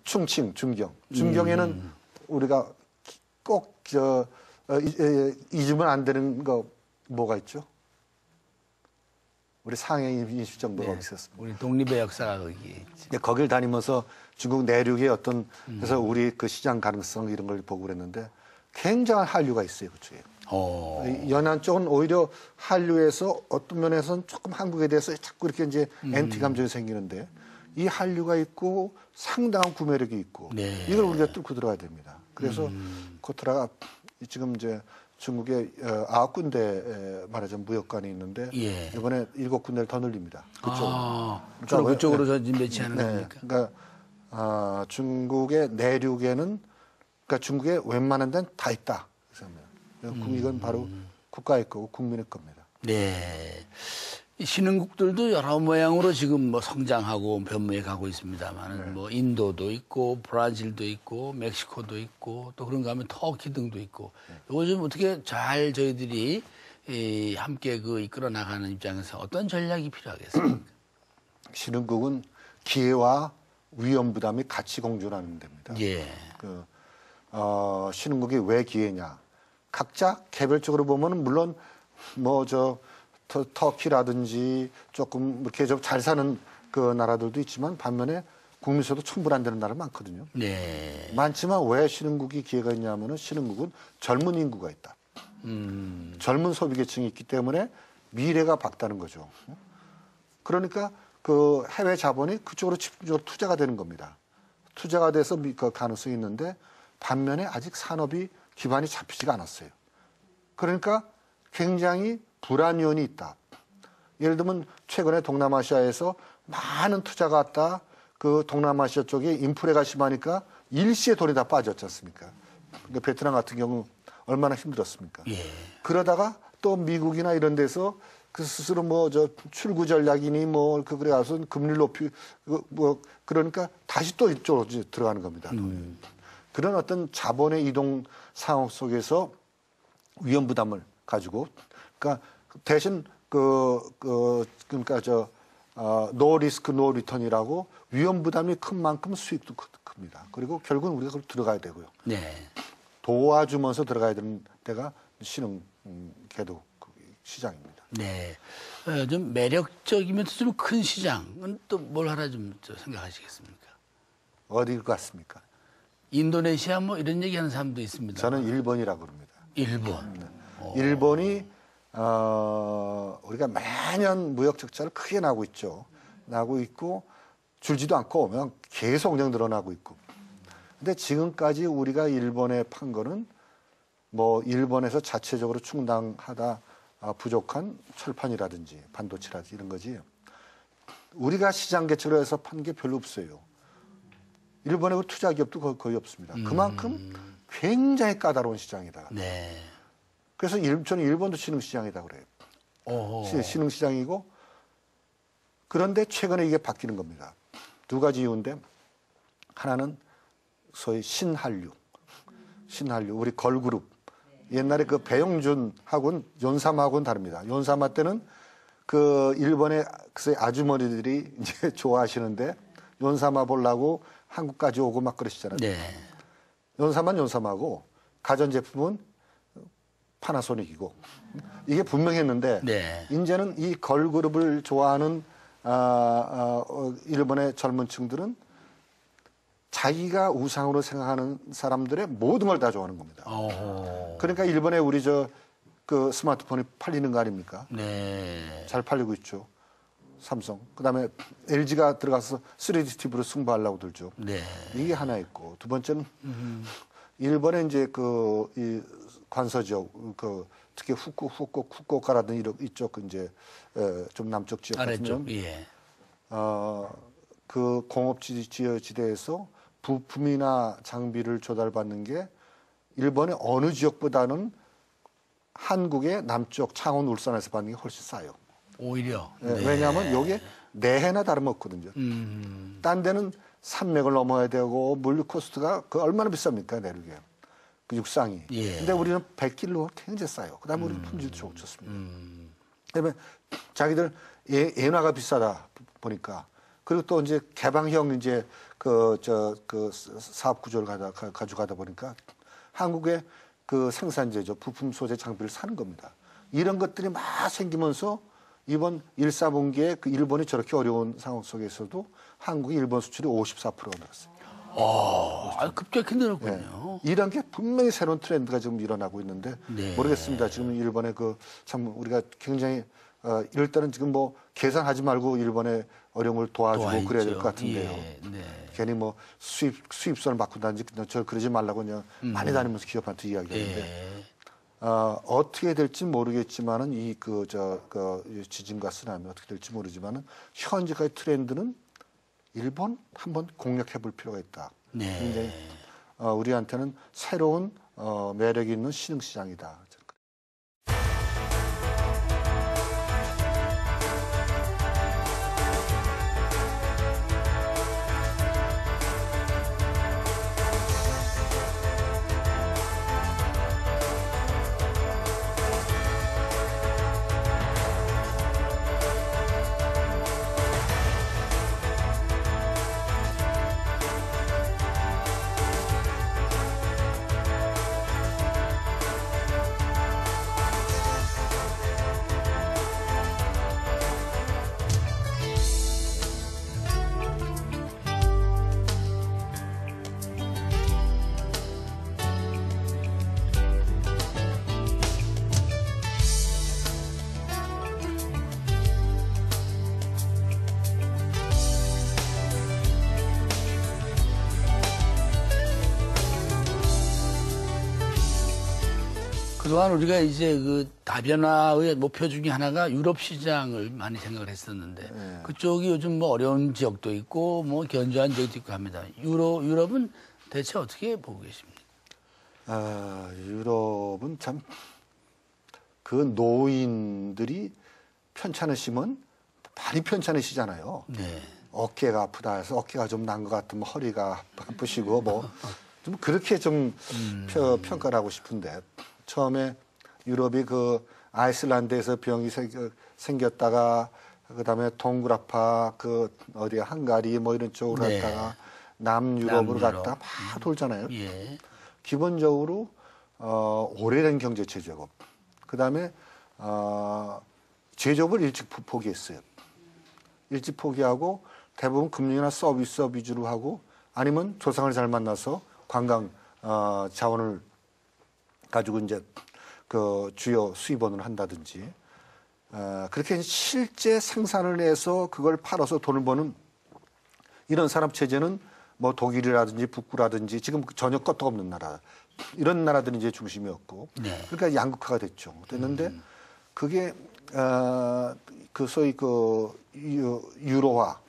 충칭, 준경. 준경에는 우리가 꼭 잊으면 안 되는 거 뭐가 있죠? 우리 상해 인식정보가 어디 있었습니까? 우리 독립의 역사가 거기에 있지. 거길 다니면서 중국 내륙의 어떤 그래서 우리 그 시장 가능성 이런 걸 보고 그랬는데 굉장한 한류가 있어요 그쪽에. 연안 쪽은 오히려 한류에서 어떤 면에서는 조금 한국에 대해서 자꾸 이렇게 이제 엔티 감정이 생기는데 이 한류가 있고 상당한 구매력이 있고 네. 이걸 우리가 뚫고 들어가야 됩니다. 그래서 코트라가 지금 이제 중국에 9군데 말하자면 무역관이 있는데 예. 이번에 7군데를 더 늘립니다. 그쪽. 주로 그쪽으로 전진 배치하는 겁니까? 그러니까 중국의 내륙에는 그러니까 중국의 웬만한 데는 다 있다. 이건 바로 국가의 거고 국민의 겁니다. 네. 이 신흥국들도 여러 모양으로 지금 뭐 성장하고 변모해 가고 있습니다만 뭐 인도도 있고 브라질도 있고 멕시코도 있고 또 그런가 하면 터키 등도 있고 이거 좀 어떻게 잘 저희들이 함께 그 이끌어 나가는 입장에서 어떤 전략이 필요하겠습니까? 신흥국은 기회와 위험 부담이 같이 공존하는 데입니다. 예. 신흥국이 왜 기회냐? 각자 개별적으로 보면은 물론 뭐 터키라든지 조금 이렇게 좀 잘 사는 그 나라들도 있지만 반면에 국민소도 충분 안 되는 나라 많거든요. 네. 많지만 왜 신흥국이 기회가 있냐면은 신흥국은 젊은 인구가 있다. 젊은 소비 계층이 있기 때문에 미래가 밝다는 거죠. 그러니까 그 해외 자본이 그쪽으로 집중적으로 투자가 되는 겁니다. 투자가 돼서 그 가능성이 있는데 반면에 아직 산업이 기반이 잡히지가 않았어요. 그러니까 굉장히 불안 요인이 있다. 예를 들면 최근에 동남아시아에서 많은 투자가 왔다. 그 동남아시아 쪽에 인플레가 심하니까 일시에 돈이 다 빠졌지 않습니까? 그러니까 베트남 같은 경우 얼마나 힘들었습니까? 예. 그러다가 또 미국이나 이런 데서 그 스스로 출구 전략이니 그래 가서 금리를 높이 그러니까 다시 또 이쪽으로 이제 들어가는 겁니다. 그런 어떤 자본의 이동 상황 속에서 위험 부담을 가지고 그러니까 대신 그러니까 노 리스크 노 리턴이라고 위험 부담이 큰 만큼 수익도 큽니다. 그리고 결국은 우리가 그걸 들어가야 되고요. 네. 도와주면서 들어가야 되는 데가 신흥 개도 시장입니다. 네. 좀 매력적이면서 좀 큰 시장은 또 뭘 하나 좀 생각하시겠습니까? 어디일 것 같습니까? 인도네시아 뭐 이런 얘기하는 사람도 있습니다. 저는 일본이라고 그럽니다. 일본. 일본이 우리가 매년 무역 적자를 크게 나고 있죠. 나고 있고 줄지도 않고 그냥 계속 그냥 늘어나고 있고. 근데 지금까지 우리가 일본에 판 거는 뭐 일본에서 자체적으로 충당하다 부족한 철판이라든지 반도체라든지 이런 거지. 우리가 시장 개척을 해서 판 게 별로 없어요. 일본에 그 투자 기업도 거의 없습니다. 그만큼 굉장히 까다로운 시장이다. 네. 그래서 저는 일본도 신흥시장이다 그래요. 신흥시장이고 그런데 최근에 이게 바뀌는 겁니다. 두 가지 이유인데 하나는 소위 신한류, 우리 걸그룹. 옛날에 그 배용준하고는 연사마하고는 다릅니다. 연사마 때는 그 일본의 아주머니들이 이제 좋아하시는데 연사마 보려고 한국까지 오고 막 그러시잖아요. 네. 연사마는 연사마고 가전제품은 파나소닉이고 이게 분명했는데 네. 이제는 이 걸그룹을 좋아하는 일본의 젊은 층들은 자기가 우상으로 생각하는 사람들의 모든 걸 다 좋아하는 겁니다. 그러니까 일본에 우리 그 스마트폰이 팔리는 거 아닙니까? 네. 잘 팔리고 있죠. 삼성. 그다음에 LG가 들어가서 3D TV로 승부하려고 들죠. 네. 이게 하나 있고 두 번째는 일본의 이제 이 관서 지역 특히 후쿠오카라든지 이쪽 이제 좀 남쪽 지역 같으면 예. 그 공업지대에서 부품이나 장비를 조달받는 게 일본의 어느 지역보다는 한국의 남쪽 창원 울산에서 받는 게 훨씬 싸요. 오히려. 네. 네. 왜냐하면 여기에 내해나 다름없거든요. 딴 데는 산맥을 넘어야 되고 물류 코스트가 얼마나 비쌉니까 내륙에. 그 육상이. 예. 근데 우리는 100길로 굉장히 싸요. 그다음에 우리 품질도 좋습니다. 그다음에 자기들 엔화가 비싸다 보니까 그리고 또 이제 개방형 이제 그 사업 구조를 가져가다 보니까 한국의 그 생산재죠. 부품 소재 장비를 사는 겁니다. 이런 것들이 막 생기면서 이번 1사분기에 그 일본이 저렇게 어려운 상황 속에서도 한국이 일본 수출이 54%가 늘었어요. 급격히 늘었군요. 네. 이런 게 분명히 새로운 트렌드가 지금 일어나고 있는데 네. 모르겠습니다. 지금 일본의 그 참 우리가 굉장히 이럴 때는 지금 뭐 계산하지 말고 일본의 어려움을 도와주고 그래야 될 것 같은데요. 예, 네. 괜히 뭐 수입선을 바꾼다든지 저 그러지 말라고 그냥 많이 다니면서 기업한테 이야기하는데 예. 어떻게 될지 모르겠지만은 이 지진과 쓰나미 어떻게 될지 모르지만은 현재까지 트렌드는 일본 한번 공략해 볼 필요가 있다. 네. 굉장히 우리한테는 새로운 매력이 있는 신흥시장이다. 그동안 우리가 이제 그 다변화의 목표 중에 하나가 유럽 시장을 많이 생각을 했었는데 그쪽이 요즘 뭐 어려운 지역도 있고 뭐 견조한 지역도 있고 합니다. 유럽은 대체 어떻게 보고 계십니까? 유럽은 참 그 노인들이 편찮으시면 많이 편찮으시잖아요. 네. 어깨가 아프다 해서 어깨가 좀 난 것 같으면 허리가 아프시고 뭐 좀 그렇게 좀 평가를 하고 싶은데 처음에 유럽이 그 아이슬란드에서 병이 생겼다가 그다음에 동그라파 그 어디야 헝가리 뭐 이런 쪽으로 네. 갔다가 남유럽으로 남유럽. 갔다가 막 돌잖아요. 예. 기본적으로 오래된 경제 제조업 그다음에 제조업을 일찍 포기했어요. 일찍 포기하고 대부분 금융이나 서비스업 위주로 하고 아니면 조상을 잘 만나서 관광 자원을 가지고 이제 그 주요 수입원을 한다든지 그렇게 실제 생산을 해서 그걸 팔아서 돈을 버는 이런 산업 체제는 뭐 독일이라든지 북구라든지 지금 전혀 끄떡없는 나라 이런 나라들이 이제 중심이었고 네. 그러니까 양극화가 됐는데 그게 그 소위 그 유로화